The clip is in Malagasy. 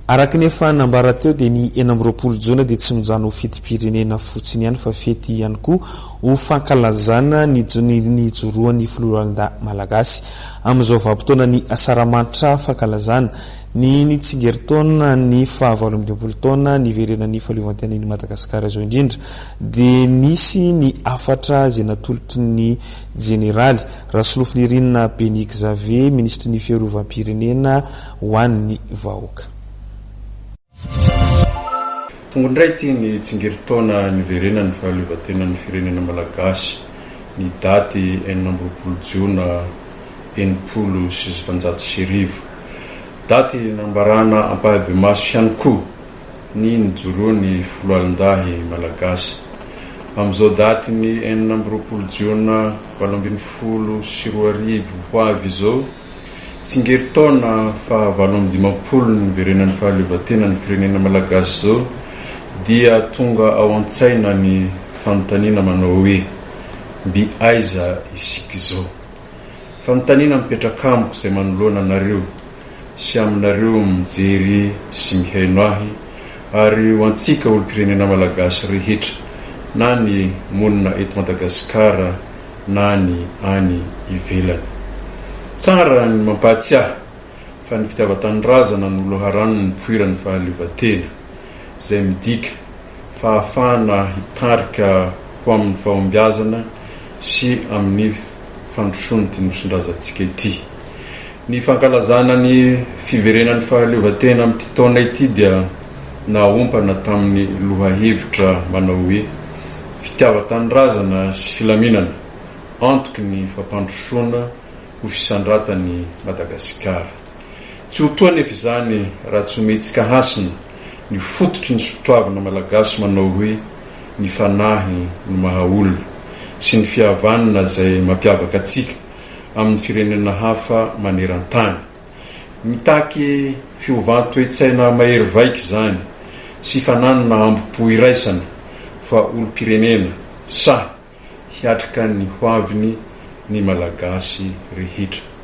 Araka nefa nambara teo dia ny 20 jona dia tsy mijano fety-pirenena fotsiny ihany fa fety ihany koa ho fankalazana ny joroan'ny filohalonda malagasy. Amin'izao vanim-potoana ny asaramanitra fankalazana ny nitsingeritaona ny 20 taona niverenan'ny fahaleovantenan'i Madagasikara izao indrindra dia nisy ny 4 izay natolotry ny jeneraly Rasolofinirinina Benik Xavier, ministry ny fiarovam-pirenena ho an'ny vahoaka. Tongondray ty ny tsingeritaona niverenan'ny fahaleovantenan'ny firenena malagasy ny daty 20 jona 1970. Daty nambarana ampahabe-maso ihany koa ny nijoroan'ny filohalondahy malagasy. Amin'izao daty ny 20 jona 2022 ho avy izao, tsingeritaona fa 20 ny niverenan'ny fahaleovantenan'ny firenena malagasy zao dia tonga ao an-tsaina ny fanontaniana manao hoe mby aiza isika izao. Fanontaniana mipetraka amiko izay manoloana anareo sy aminareo mijery sy mihaino ahy ary ho antsika olo-pirenena malagasy rehetra na ny monina eto Madagasikara na ny any ivelany. Tsara ny mampahatsiahy fa ny fitiavan-tanindrazana no loharanony nipoiran'ny fahaleovantena izay midika fa ahafahana hitarika ho amin'ny fahombiazana sy amin'ny fandrosoany ty nosondrazatsika ity. Ny fankalazana ny fiverenan'ny fahaleovantena amin'ity taona ity dia naompana tamin'ny lohahevitra manao hoe fitiavan-tanindrazana sy filaminana antoky ny fampandrosoana ho fisandratan'ny Madagasikara. Tsy ho toa nefa izany raha tsy ometsika hasina ny fototry ny sotoavana malagasy manao hoe ny fanahy no mahaolona sy ny fihavanana izay mampiavaka atsika amin'ny firenena hafa maneran-tany. Mitaky fiovantoetsaina mahery vaika izany sy fananana ambo-po iraisana fa olo-pirenena sa hiatrika ny hoaviny ny malagasy rehetra.